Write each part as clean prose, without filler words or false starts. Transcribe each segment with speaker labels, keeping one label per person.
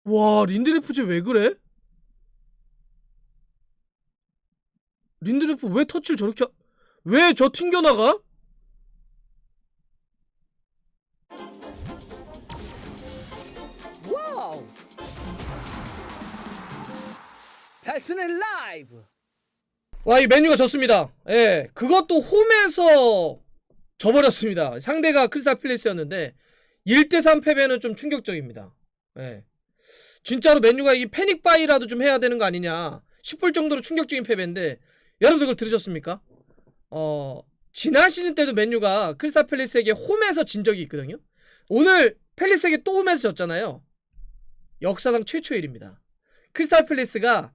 Speaker 1: 와, 린드레프 쟤 왜 그래? 린드레프 왜 터치를 저렇게 왜 저 튕겨나가?
Speaker 2: 와우! 달슨의 라이브!
Speaker 1: 와, 이 맨유가 졌습니다. 예, 그것도 홈에서 져버렸습니다. 상대가 크리스탈 팰리스였는데 1대3 패배는 좀 충격적입니다. 예, 진짜로 맨유가 이 패닉 바이라도 좀 해야 되는 거 아니냐 싶을 정도로 충격적인 패배인데, 여러분들 그걸 들으셨습니까? 지난 시즌 때도 맨유가 크리스탈 팰리스에게 홈에서 진 적이 있거든요. 오늘 팰리스에게 또 홈에서 졌잖아요. 역사상 최초의 일입니다. 크리스탈 팰리스가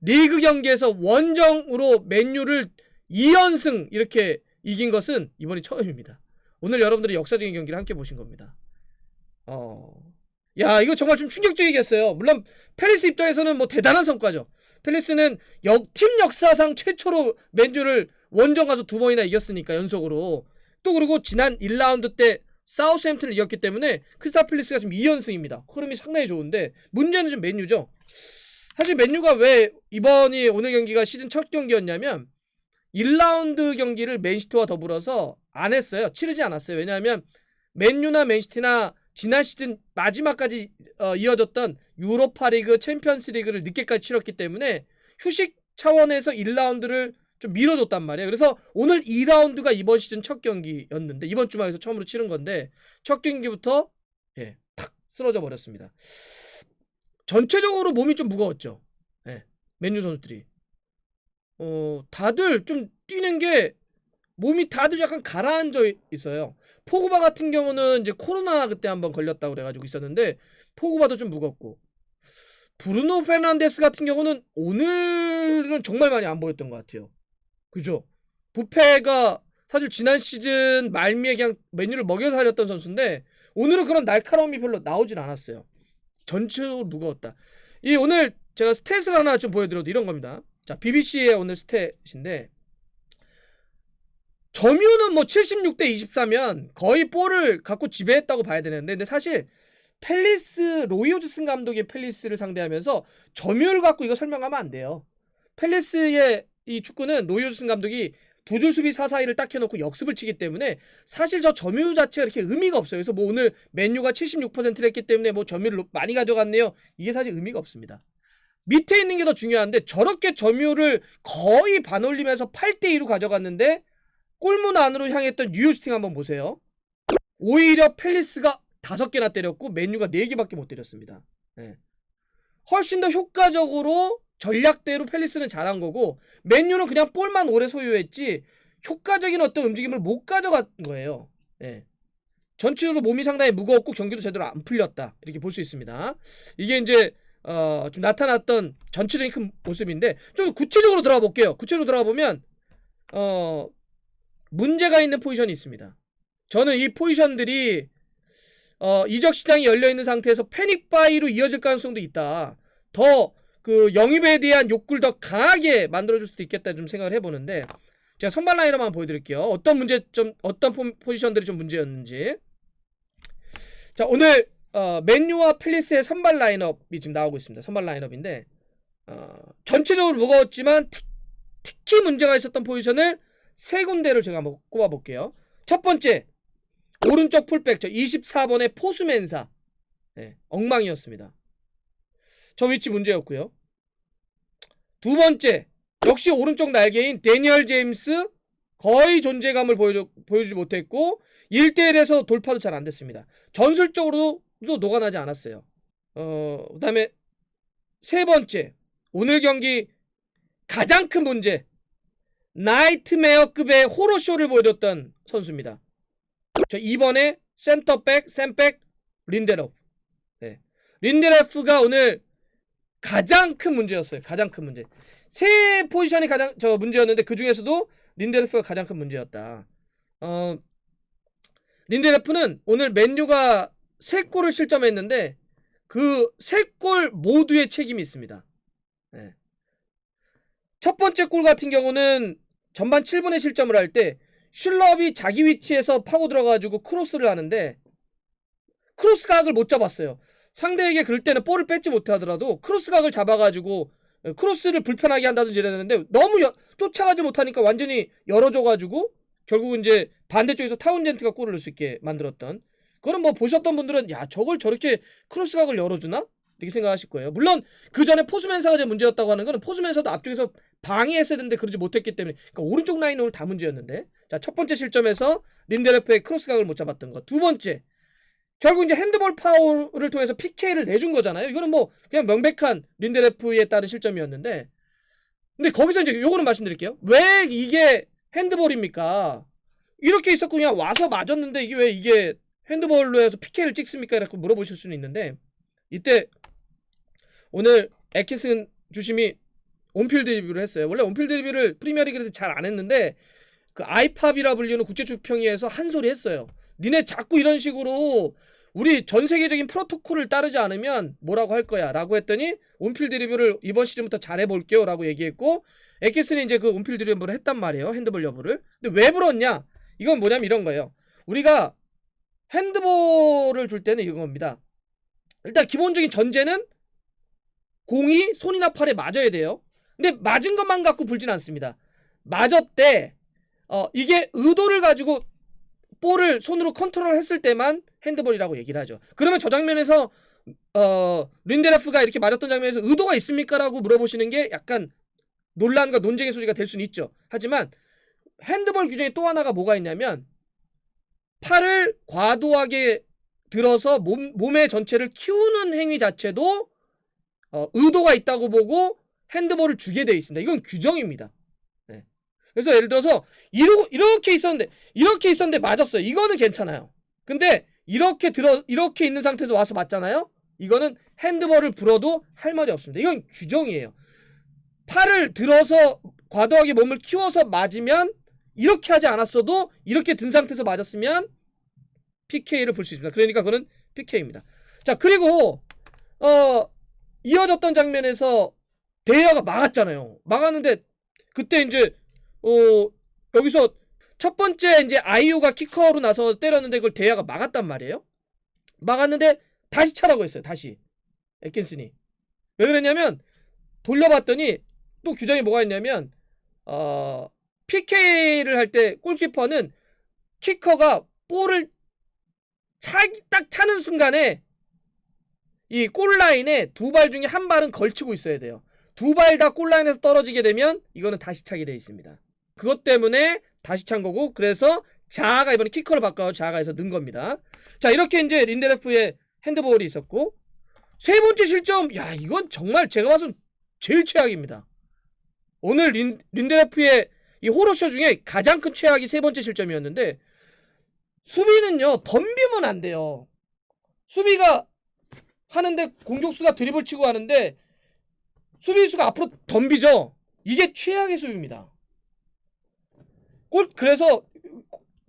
Speaker 1: 리그 경기에서 원정으로 맨유를 2연승 이렇게 이긴 것은 이번이 처음입니다. 오늘 여러분들이 역사적인 경기를 함께 보신 겁니다. 야, 이거 정말 좀 충격적이겠어요. 물론 팰리스 입장에서는 뭐 대단한 성과죠. 팰리스는 팀 역사상 최초로 맨유를 원정 가서 2번이나 이겼으니까, 연속으로. 또 그리고 지난 1라운드 때 사우스햄튼을 이겼기 때문에 크리스탈 팰리스가 지금 2연승입니다. 흐름이 상당히 좋은데, 문제는 좀 맨유죠. 사실 맨유가 왜 이번이 오늘 경기가 시즌 첫 경기였냐면 1라운드 경기를 맨시티와 더불어서 안 했어요. 치르지 않았어요. 왜냐하면 맨유나 맨시티나 지난 시즌 마지막까지 이어졌던 유로파리그, 챔피언스리그를 늦게까지 치렀기 때문에 휴식 차원에서 1라운드를 좀 미뤄줬단 말이에요. 그래서 오늘 2라운드가 이번 시즌 첫 경기였는데, 이번 주말에서 처음으로 치른 건데, 첫 경기부터 탁 쓰러져 버렸습니다. 전체적으로 몸이 좀 무거웠죠. 맨유 선수들이 다들 좀 뛰는 게, 몸이 다들 약간 가라앉아 있어요. 포그바 같은 경우는 이제 코로나 그때 한번 걸렸다고 그래가지고 있었는데, 포그바도 좀 무겁고, 브루노 페르난데스 같은 경우는 오늘은 정말 많이 안 보였던 것 같아요. 그죠? 부페가 사실 지난 시즌 말미에 그냥 맨유를 먹여 살렸던 선수인데, 오늘은 그런 날카로움이 별로 나오진 않았어요. 전체적으로 무거웠다. 이 오늘 제가 스탯을 하나 좀 보여드려도 이런 겁니다. 자, BBC의 오늘 스탯인데, 점유는 뭐 76대 24면 거의 볼을 갖고 지배했다고 봐야 되는데, 근데 사실 팰리스, 로이 호즈슨 감독의 팰리스를 상대하면서 점유율 갖고 이거 설명하면 안 돼요. 팰리스의 이 축구는 로이 호즈슨 감독이 두 줄 수비 사사이를 딱 해놓고 역습을 치기 때문에 사실 저 점유율 자체가 이렇게 의미가 없어요. 그래서 뭐 오늘 맨유가 76%를 했기 때문에 뭐 점유율을 많이 가져갔네요, 이게 사실 의미가 없습니다. 밑에 있는 게 더 중요한데, 저렇게 점유율을 거의 반올림해서 8대2로 가져갔는데 골문 안으로 향했던 뉴욕 슈팅 한번 보세요. 오히려 팰리스가 5개나 때렸고 맨유가 4개밖에 못 때렸습니다. 훨씬 더 효과적으로 전략대로 팰리스는 잘한 거고, 맨유는 그냥 볼만 오래 소유했지 효과적인 어떤 움직임을 못 가져간 거예요. 전체적으로 몸이 상당히 무거웠고 경기도 제대로 안 풀렸다, 이렇게 볼 수 있습니다. 이게 이제 좀 나타났던 전체적인 큰 모습인데, 좀 구체적으로 들어가 볼게요. 구체적으로 들어가 보면 문제가 있는 포지션이 있습니다. 저는 이 포지션들이 이적 시장이 열려있는 상태에서 패닉바이로 이어질 가능성도 있다. 더 그 영입에 대한 욕구를 더 강하게 만들어줄 수도 있겠다 좀 생각을 해보는데, 제가 선발 라인업 한번 보여드릴게요. 어떤 문제점, 어떤 포지션들이 좀 문제였는지. 자, 오늘 맨유와 팰리스의 선발 라인업이 지금 나오고 있습니다. 선발 라인업인데 전체적으로 무거웠지만 특히 문제가 있었던 포지션을 세 군데를 제가 한번 꼽아볼게요. 첫 번째, 오른쪽 풀백, 저 24번의 포수멘사. 엉망이었습니다. 저 위치 문제였고요. 두 번째, 역시 오른쪽 날개인 데니얼 제임스, 거의 존재감을 보여주지 못했고 1대1에서 돌파도 잘 안됐습니다. 전술적으로도 녹아나지 않았어요. 그 다음에 세 번째, 오늘 경기 가장 큰 문제, 나이트메어급의 호러쇼를 보여줬던 선수입니다. 저 2번에 센터백 샘백 린데로프. 린데로프가 오늘 가장 큰 문제였어요. 가장 큰 문제. 세 포지션이 가장 문제였는데, 그 중에서도 린데로프가 가장 큰 문제였다. 린데로프는 오늘 맨유가 3골을 실점했는데 그 3골 모두의 책임이 있습니다. 첫 번째 골 같은 경우는 전반 7분에 실점을 할 때 슐럽이 자기 위치에서 파고 들어가지고 크로스를 하는데 크로스 각을 못 잡았어요. 상대에게 그럴 때는 볼을 뺏지 못하더라도 크로스각을 잡아가지고 크로스를 불편하게 한다든지 이래야 되는데 너무 쫓아가지 못하니까 완전히 열어줘가지고 결국은 이제 반대쪽에서 타운젠트가 골을 넣을 수 있게 만들었던. 그거는 뭐 보셨던 분들은 야 저걸 저렇게 크로스각을 열어주나? 이렇게 생각하실 거예요. 물론 그 전에 포수맨사가 제 문제였다고 하는 거는 포수맨사도 앞쪽에서 방해했어야 되는데 그러지 못했기 때문에, 그러니까 오른쪽 라인은 오늘 다 문제였는데. 자, 첫 번째 실점에서 린데레프의 크로스각을 못 잡았던 거. 두 번째, 결국 이제 핸드볼 파울을 통해서 PK를 내준 거잖아요. 이거는 뭐 그냥 명백한 린데레프에 따른 실점이었는데, 근데 거기서 이제 요거는 말씀드릴게요. 왜 이게 핸드볼입니까? 이렇게 있었고 그냥 와서 맞았는데 이게 왜 이게 핸드볼로 해서 PK를 찍습니까? 이렇게 물어보실 수는 있는데, 이때 오늘 애킨슨 주심이 온필드 리뷰를 했어요. 원래 온필드 리뷰를 프리미어리그에서 잘 안 했는데 그 아이팝이라 불리는 국제축구평의회에서 한 소리 했어요. 니네 자꾸 이런 식으로 우리 전 세계적인 프로토콜을 따르지 않으면 뭐라고 할 거야 라고 했더니 온필드 리뷰를 이번 시즌부터 잘 해볼게요 라고 얘기했고, 애킨슨이 이제 그 온필드 리뷰를 했단 말이에요. 핸드볼 여부를. 근데 왜 불었냐, 이건 뭐냐면 이런 거예요. 우리가 핸드볼을 줄 때는 이건 겁니다. 일단 기본적인 전제는 공이 손이나 팔에 맞아야 돼요. 근데 맞은 것만 갖고 불진 않습니다. 맞았대. 이게 의도를 가지고 볼을 손으로 컨트롤 했을 때만 핸드볼이라고 얘기를 하죠. 그러면 저 장면에서 린데레프가 이렇게 맞았던 장면에서 의도가 있습니까? 라고 물어보시는 게 약간 논란과 논쟁의 소지가 될 수는 있죠. 하지만 핸드볼 규정에 또 하나가 뭐가 있냐면, 팔을 과도하게 들어서 몸의 전체를 키우는 행위 자체도 의도가 있다고 보고 핸드볼을 주게 돼 있습니다. 이건 규정입니다. 네. 그래서 예를 들어서 이렇게 있었는데 맞았어요. 이거는 괜찮아요. 근데 이렇게 있는 상태에서 와서 맞잖아요. 이거는 핸드볼을 불어도 할 말이 없습니다. 이건 규정이에요. 팔을 들어서 과도하게 몸을 키워서 맞으면, 이렇게 하지 않았어도 이렇게 든 상태에서 맞았으면 PK를 볼 수 있습니다. 그러니까 그건 PK입니다. 자, 그리고 이어졌던 장면에서 데이아가 막았잖아요. 막았는데 그때 이제 여기서 첫 번째 이제 아이유가 키커로 나서 때렸는데 그걸 데이아가 막았단 말이에요. 막았는데 다시 차라고 했어요. 다시 애킨슨이. 왜 그랬냐면 돌려봤더니 또 규정이 뭐가 있냐면 PK를 할 때 골키퍼는 키커가 볼을 딱 차는 순간에 이 골라인에 두 발 중에 한 발은 걸치고 있어야 돼요. 두 발 다 골라인에서 떨어지게 되면 이거는 다시 차게 되어 있습니다. 그것 때문에 다시 찬 거고, 그래서 자아가 이번에 키커를 바꿔서 자아가에서 넣은 겁니다. 자, 이렇게 이제 린데레프의 핸드볼이 있었고, 세 번째 실점, 야 이건 정말 제가 봐서는 제일 최악입니다. 오늘 린데레프의 이 호러쇼 중에 가장 큰 최악이 세 번째 실점이었는데, 수비는요 덤비면 안 돼요. 수비가 하는데 공격수가 드리블 치고 하는데 수비수가 앞으로 덤비죠. 이게 최악의 수비입니다. 그래서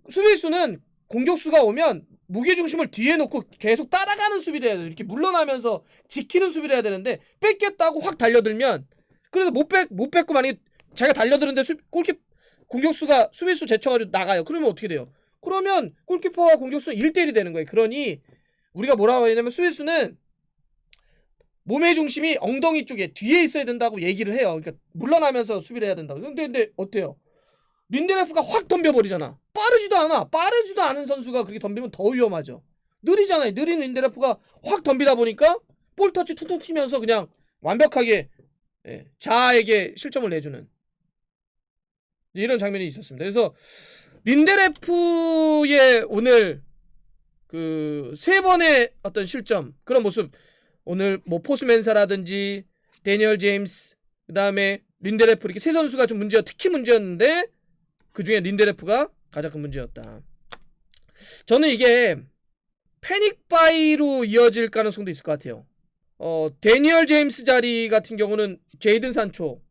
Speaker 1: 수비수는 공격수가 오면 무게중심을 뒤에 놓고 계속 따라가는 수비를 해야 돼요. 이렇게 물러나면서 지키는 수비를 해야 되는데, 뺏겼다고 확 달려들면, 그래서 못 뺏고 만약에 자기가 달려드는데 공격수가 수비수 제쳐가지고 나가요. 그러면 어떻게 돼요? 그러면 골키퍼와 공격수는 1대1이 되는 거예요. 그러니 우리가 뭐라고 하냐면 수비수는 몸의 중심이 엉덩이 쪽에 뒤에 있어야 된다고 얘기를 해요. 그러니까 물러나면서 수비를 해야 된다고. 근데 어때요? 린데레프가 확 덤벼버리잖아. 빠르지도 않은 선수가 그렇게 덤비면 더 위험하죠. 느리잖아요. 느린 린데레프가 확 덤비다 보니까 볼터치 툭툭 튀면서 그냥 완벽하게 자아에게 실점을 내주는 이런 장면이 있었습니다. 그래서 린데레프의 오늘 그 세 번의 어떤 실점, 그런 모습, 오늘 뭐 포스맨사라든지 데니얼 제임스, 그 다음에 린데레프, 이렇게 세 선수가 좀 특히 문제였는데 그 중에 린데레프가 가장 큰 문제였다. 저는 이게 패닉바이로 이어질 가능성도 있을 것 같아요. 데니얼 제임스 자리 같은 경우는 제이든 산초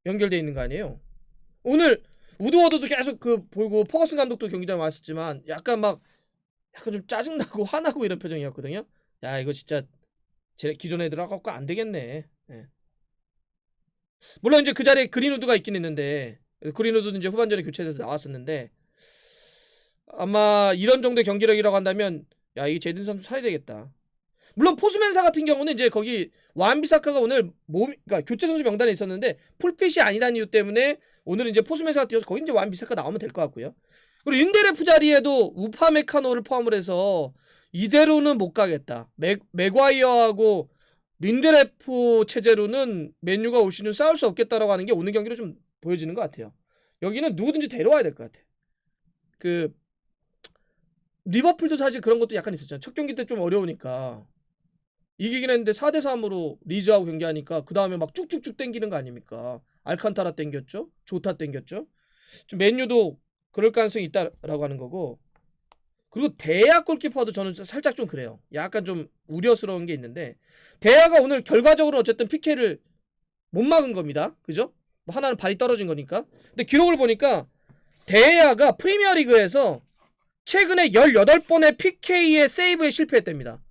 Speaker 1: 연결돼 있는 거 아니에요? 오늘 우드워드도 계속 보고 퍼거슨 감독도 경기장에 왔었지만 약간 좀 짜증나고 화나고 이런 표정이었거든요. 야 이거 진짜 제 기존 애들하고 안 되겠네. 예. 물론 이제 그 자리에 그린우드가 있긴 있는데, 그린우드는 이제 후반전에 교체돼서 나왔었는데, 아마 이런 정도의 경기력이라고 한다면 야, 이 제든 선수 사야 되겠다. 물론 포수맨사 같은 경우는 이제 거기 와한비사카가 오늘 그러니까 교체 선수 명단에 있었는데 풀핏이 아니라는 이유 때문에 오늘은 이제 포수맨사가 뛰어서 거기 이제 와한비사카 나오면 될 것 같고요. 그리고 인데레프 자리에도 우파메카노를 포함을 해서 이대로는 못 가겠다. 맥과이어하고 린데레프 체제로는 맨유가 올 시즌 싸울 수 없겠다라고 하는 게 오늘 경기로 좀 보여지는 것 같아요. 여기는 누구든지 데려와야 될 것 같아. 그 리버풀도 사실 그런 것도 약간 있었잖아요. 첫 경기 때 좀 어려우니까 이기긴 했는데 4대3으로 리즈하고 경기하니까 그 다음에 막 쭉쭉쭉 땡기는 거 아닙니까? 알칸타라 땡겼죠? 조타 땡겼죠? 좀 맨유도 그럴 가능성이 있다라고 하는 거고. 그리고 대야 골키퍼도 저는 살짝 좀 그래요. 약간 좀 우려스러운 게 있는데 대야가 오늘 결과적으로 어쨌든 PK를 못 막은 겁니다. 그죠? 뭐 하나는 발이 떨어진 거니까. 근데 기록을 보니까 대야가 프리미어리그에서 최근에 18번의 PK의 세이브에 실패했답니다.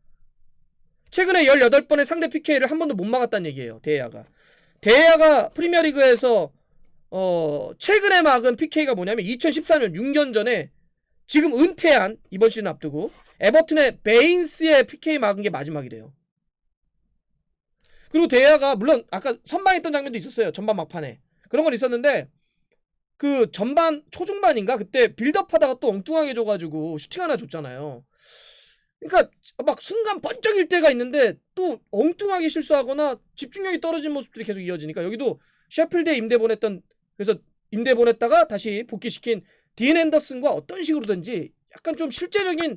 Speaker 1: 최근에 18번의 상대 PK를 한 번도 못 막았다는 얘기예요. 대야가 프리미어리그에서 최근에 막은 PK가 뭐냐면 2014년 6년 전에 지금 은퇴한 이번 시즌 앞두고 에버튼의 베인스의 PK 막은 게 마지막이래요. 그리고 대야가 물론 아까 선방했던 장면도 있었어요. 전반 막판에. 그런 건 있었는데 그 전반 초중반인가 그때 빌드업하다가 또 엉뚱하게 줘가지고 슈팅 하나 줬잖아요. 그러니까 막 순간 번쩍일 때가 있는데 또 엉뚱하게 실수하거나 집중력이 떨어진 모습들이 계속 이어지니까 여기도 셰필드에 임대 보냈던 그래서 임대 보냈다가 다시 복귀시킨 딘 앤더슨과 어떤 식으로든지 약간 좀 실제적인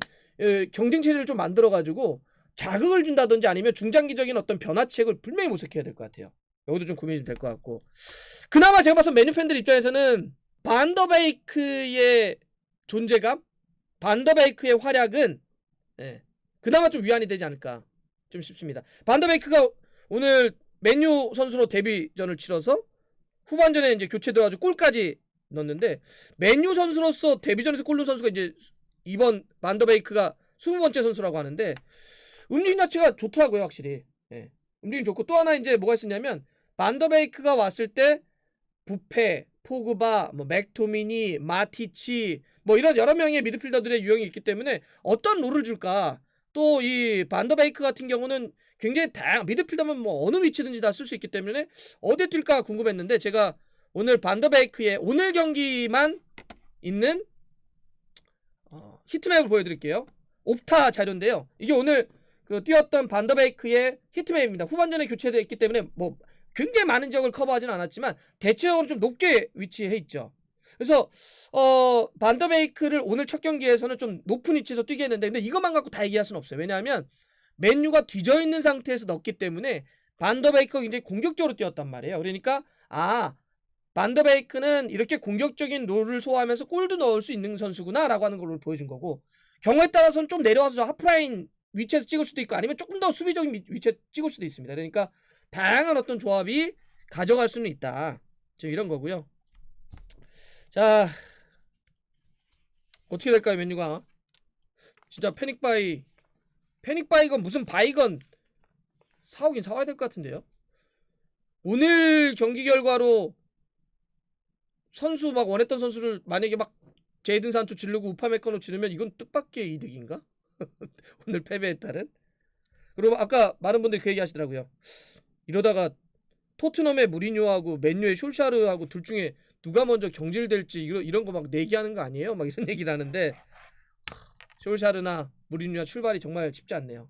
Speaker 1: 경쟁 체제를 좀 만들어가지고 자극을 준다든지 아니면 중장기적인 어떤 변화책을 분명히 모색해야 될 것 같아요. 여기도 좀 고민이 좀 될 것 같고 그나마 제가 봐서 메뉴 팬들 입장에서는 반더베이크의 존재감, 반더베이크의 활약은 그나마 좀 위안이 되지 않을까 좀 싶습니다. 반더베이크가 오늘 맨유 선수로 데뷔전을 치러서 후반전에 이제 교체 들어가지고 골까지 넣었는데 맨유 선수로서 데뷔전에서 골 넣은 선수가 이제 이번 반더베이크가 20번째 선수라고 하는데 움직임 자체가 좋더라고요. 확실히 움직임 좋고 또 하나 이제 뭐가 있었냐면 반더베이크가 왔을 때 부페, 포그바, 뭐 맥토미니, 마티치 뭐 이런 여러 명의 미드필더들의 유형이 있기 때문에 어떤 롤을 줄까. 또 이 반더베이크 같은 경우는 굉장히 다양한 미드필더면 뭐 어느 위치든지 다 쓸 수 있기 때문에 어디에 뛸까 궁금했는데 제가 오늘 반더베이크의 오늘 경기만 있는 히트맵을 보여드릴게요. 옵타 자료인데요. 이게 오늘 그 뛰었던 반더베이크의 히트맵입니다. 후반전에 교체되어 있기 때문에 뭐 굉장히 많은 지역을 커버하진 않았지만 대체적으로 좀 높게 위치해 있죠. 그래서 반더베이크를 오늘 첫 경기에서는 좀 높은 위치에서 뛰게 했는데 근데 이것만 갖고 다 얘기할 수는 없어요. 왜냐하면 맨유가 뒤져 있는 상태에서 넣었기 때문에 반더베이크가 굉장히 공격적으로 뛰었단 말이에요. 그러니까 반더베이크는 이렇게 공격적인 롤을 소화하면서 골도 넣을 수 있는 선수구나 라고 하는 걸 보여준 거고 경우에 따라서는 좀 내려와서 저 하프라인 위치에서 찍을 수도 있고 아니면 조금 더 수비적인 위치에 찍을 수도 있습니다. 그러니까 다양한 어떤 조합이 가져갈 수는 있다. 지금 이런 거고요. 자 어떻게 될까요 맨유가 진짜 패닉바이건 무슨 바이건 사오긴 사와야 될 것 같은데요. 오늘 경기 결과로 선수 막 원했던 선수를 만약에 막 제이든 산초 지르고 우파메카노 지르면 이건 뜻밖의 이득인가? 오늘 패배에 따른. 그리고 아까 많은 분들이 그 얘기 하시더라고요. 이러다가 토트넘의 무리뉴하고 맨유의 숄샤르하고 둘 중에 누가 먼저 경질될지 이런 거 막 내기하는 거 아니에요? 막 이런 얘기를 하는데 숄샤르나 무리뉴나 출발이 정말 쉽지 않네요.